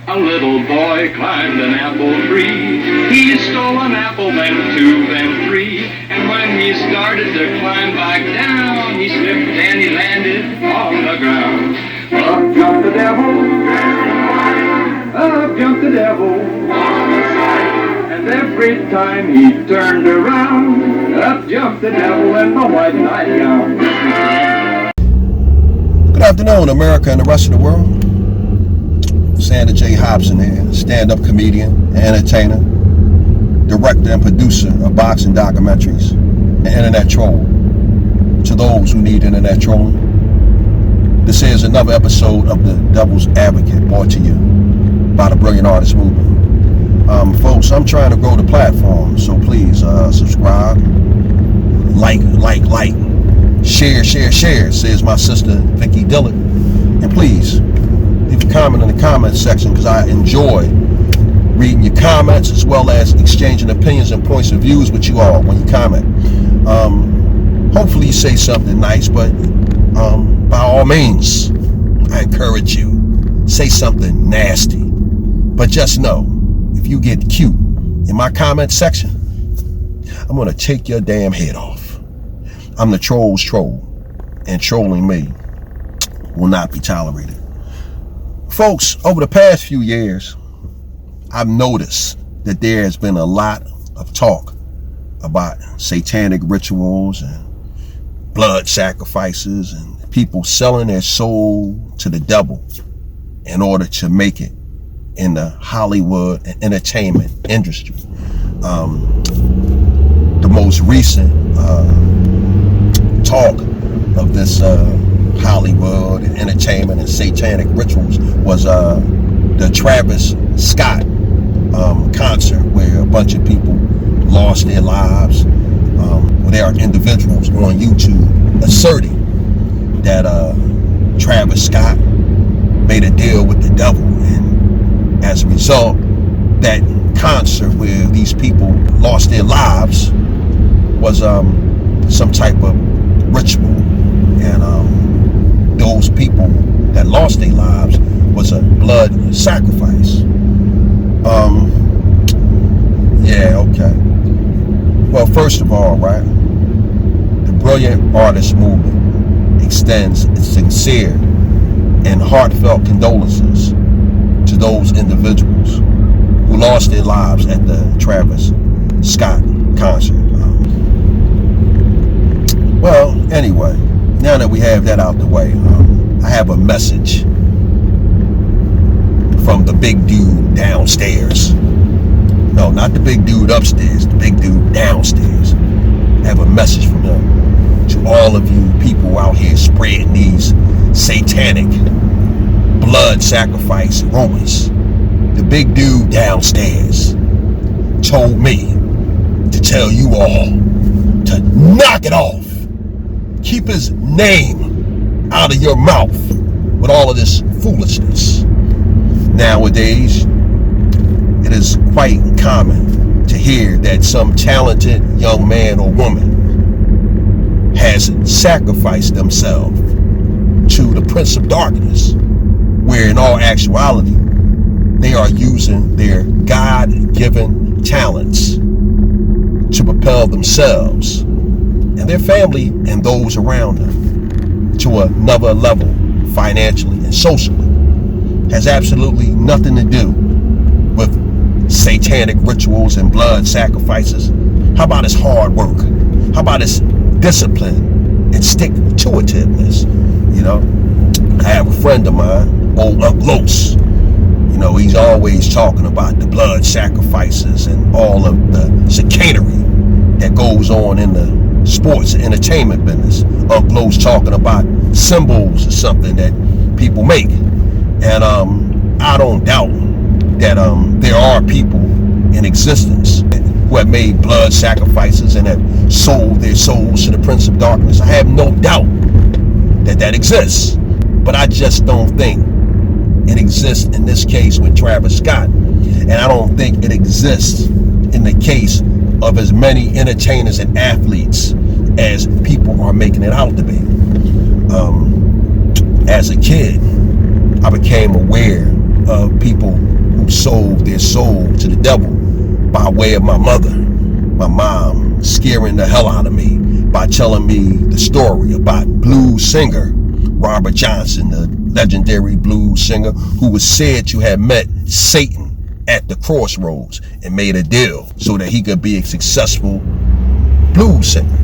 A little boy climbed an apple tree. He stole an apple, then two, then three. And when he started to climb back down, he slipped and he landed on the ground. Up jumped the devil, up jumped the devil, and every time he turned around, up jumped the devil in the white nightgown. Good afternoon, America and the rest of the world. Sandra J. Hobson here, stand-up comedian, entertainer, director and producer of boxing documentaries, and internet troll. To those who need internet trolling, this is another episode of The Devil's Advocate, brought to you by the Brilliant Artist Movement. Folks, I'm trying to grow the platform, so please subscribe, like, share, says my sister Vicky Dillard, and please leave a comment in the comment section, because I enjoy reading your comments as well as exchanging opinions and points of views with you all when you comment. Hopefully you say something nice, but by all means, I encourage you, say something nasty. But just know, if you get cute in my comment section, I'm going to take your damn head off. I'm the troll's troll, and trolling me will not be tolerated. Folks, over the past few years, I've noticed that there has been a lot of talk about satanic rituals and blood sacrifices and people selling their soul to the devil in order to make it in the Hollywood and entertainment industry. The most recent talk of this Hollywood and entertainment and satanic rituals was the Travis Scott concert, where a bunch of people lost their lives. Where there are individuals on YouTube asserting that Travis Scott made a deal with the devil, and as a result, that concert where these people lost their lives was some type of ritual, and those people that lost their lives was a blood sacrifice. Yeah, okay. Well, first of all, right, the Brilliant Artist Movement extends its sincere and heartfelt condolences to those individuals who lost their lives at the Travis Scott concert. Well, anyway, now that we have that out the way, I have a message from the big dude downstairs. No, not the big dude upstairs, the big dude downstairs. I have a message from him to all of you people out here spreading these satanic blood sacrifice rumors. The big dude downstairs told me to tell you all to knock it off. Keep his name out of your mouth with all of this foolishness. Nowadays, it is quite common to hear that some talented young man or woman has sacrificed themselves to the Prince of Darkness, where in all actuality, they are using their God-given talents to propel themselves and their family and those around them to another level financially and socially. Has absolutely nothing to do with satanic rituals and blood sacrifices. How about his hard work? How about his discipline and stick-to-itiveness? You know, I have a friend of mine, old Up Los. You know, he's always talking about the blood sacrifices and all of the chicanery that goes on in the sports and entertainment business. Up Los talking about symbols or something that people make. And I don't doubt that there are people in existence who have made blood sacrifices and have sold their souls to the Prince of Darkness. I have no doubt that that exists, but I just don't think it exists in this case with Travis Scott, and I don't think it exists in the case of as many entertainers and athletes as people are making it out to be. As a kid, I became aware of people who sold their soul to the devil by way of my mother, my mom, scaring the hell out of me by telling me the story about blues singer Robert Johnson, the legendary blues singer who was said to have met Satan at the crossroads and made a deal so that he could be a successful blues singer.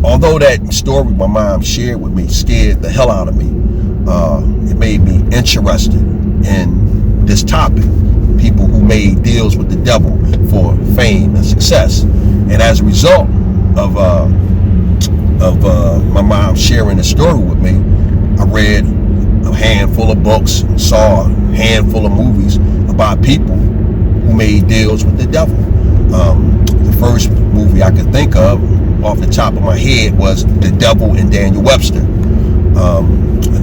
Although that story my mom shared with me scared the hell out of me, it made me interested in this topic. People who made deals with the devil for fame and success. And as a result of my mom sharing the story with me, I read a handful of books, saw a handful of movies about people who made deals with the devil. The first movie I could think of off the top of my head was The Devil and Daniel Webster.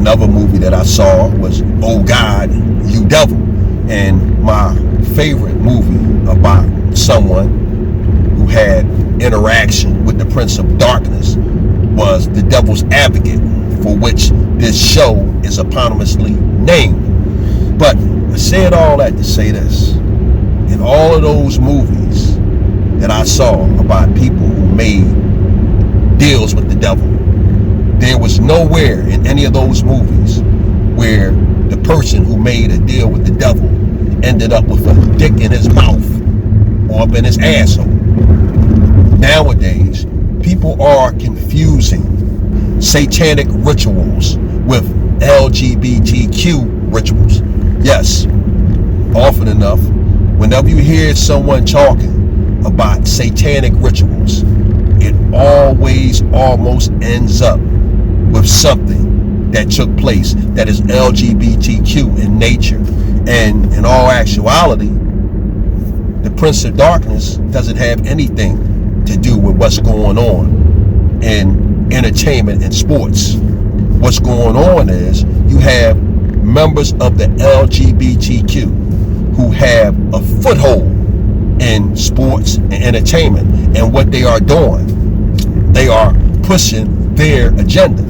Another movie that I saw was Oh God, You Devil. And my favorite movie about someone who had interaction with the Prince of Darkness was The Devil's Advocate, for which this show is eponymously named. But I said all that to say this. In all of those movies that I saw about people who made deals with the devil, there was nowhere in any of those movies where the person who made a deal with the devil ended up with a dick in his mouth or up in his asshole. Nowadays, people are confusing satanic rituals with LGBTQ rituals. Yes, often enough, whenever you hear someone talking about satanic rituals, it always almost ends up with something that took place that is LGBTQ in nature. And in all actuality, the Prince of Darkness doesn't have anything to do with what's going on in entertainment and sports. What's going on is you have members of the LGBTQ who have a foothold in sports and entertainment, and what they are doing, they are pushing their agenda.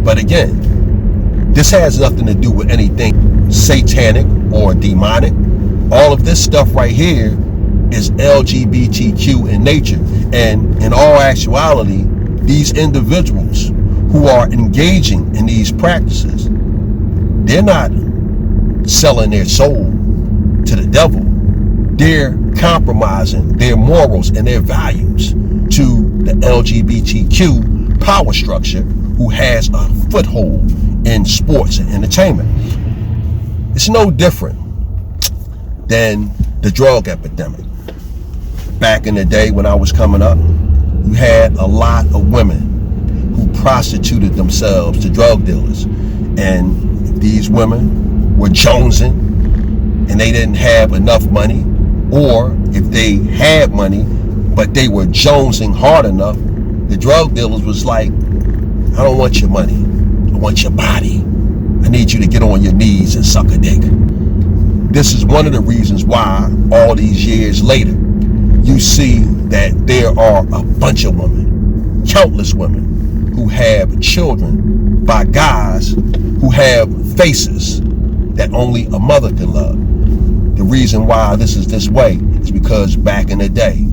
But again, this has nothing to do with anything satanic or demonic. All of this stuff right here is LGBTQ in nature. And in all actuality, these individuals who are engaging in these practices, they're not selling their soul to the devil. They're compromising their morals and their values to the LGBTQ power structure who has a foothold in sports and entertainment. It's no different than the drug epidemic. Back in the day when I was coming up, you had a lot of women who prostituted themselves to drug dealers. And these women were jonesing and they didn't have enough money, or if they had money but they were jonesing hard enough, the drug dealers was like, I don't want your money, I want your body. I need you to get on your knees and suck a dick. This is one of the reasons why all these years later, you see that there are a bunch of women, countless women, who have children by guys who have faces that only a mother can love. The reason why this is this way is because back in the day,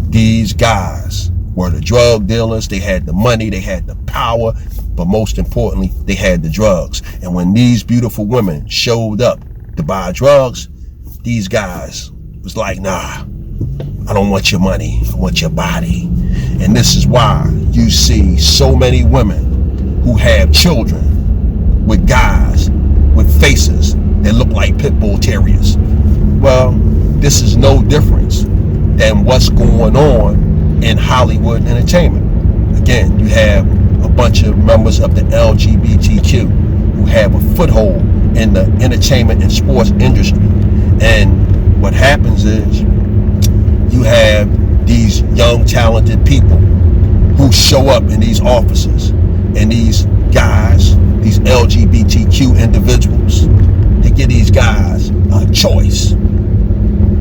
these guys were the drug dealers. They had the money, they had the power, but most importantly, they had the drugs. And when these beautiful women showed up to buy drugs, these guys was like, nah, I don't want your money, I want your body. And this is why you see so many women who have children with guys with faces that look like pit bull terriers. Well, this is no difference than what's going on in Hollywood entertainment. Again, you have a bunch of members of the LGBTQ who have a foothold in the entertainment and sports industry. And what happens is you have these young, talented people who show up in these offices, and these guys, these LGBTQ individuals, they give these guys a choice.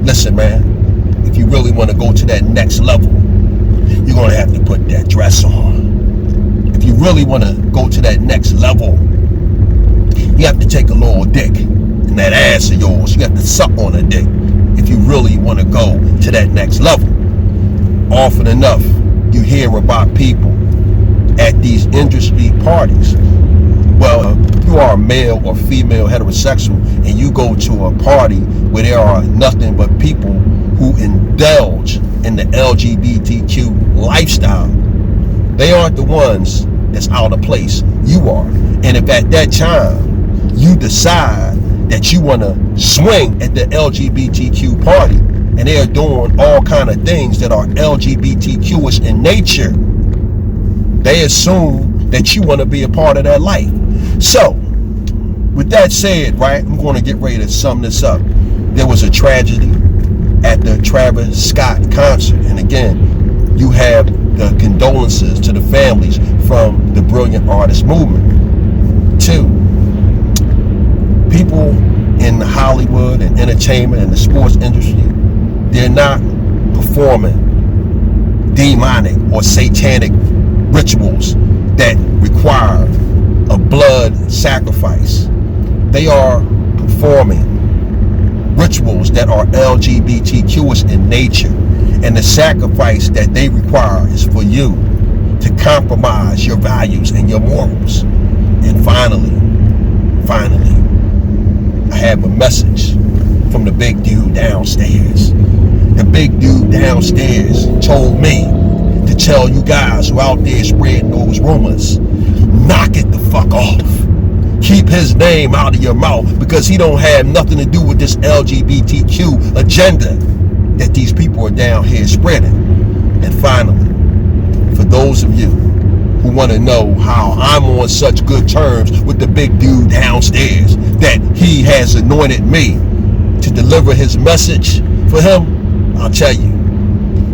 Listen, man, if you really want to go to that next level, you're going to have to put that dress on. If you really want to go to that next level, you have to take a little dick. in that ass of yours. You have to suck on a dick if you really want to go to that next level. Often enough, you hear about people at these industry parties. Well, you are a male or female heterosexual and you go to a party where there are nothing but people who indulge in the LGBTQ lifestyle. They aren't the ones that's out of place. You are. And if at that time you decide that you want to swing at the LGBTQ party and they are doing all kind of things that are LGBTQ-ish in nature, they assume that you want to be a part of that life. So, with that said, right, I'm going to get ready to sum this up. There was a tragedy at the Travis Scott concert. And again, you have the condolences to the families from the Brilliant Artist Movement. 2, people in Hollywood and entertainment and the sports industry, they're not performing demonic or satanic rituals that require a blood sacrifice. They are performing rituals that are LGBTQ-ish in nature, and the sacrifice that they require is for you to compromise your values and your morals. And finally, I have a message from the big dude downstairs. The big dude downstairs told me to tell you guys who out there spreading those rumors, knock it the fuck off. Keep his name out of your mouth, because he don't have nothing to do with this LGBTQ agenda that these people are down here spreading. And finally, for those of you who want to know how I'm on such good terms with the big dude downstairs, that he has anointed me to deliver his message for him, I'll tell you,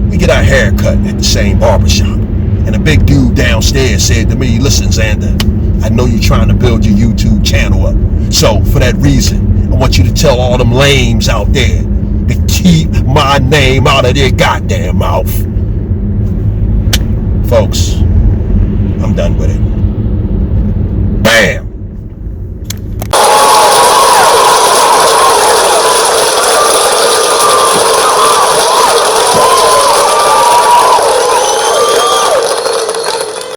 we get our hair cut at the same barbershop. And the big dude downstairs said to me, listen, Xander, I know you're trying to build your YouTube channel up. So for that reason, I want you to tell all them lames out there to keep my name out of their goddamn mouth. Folks, I'm done with it.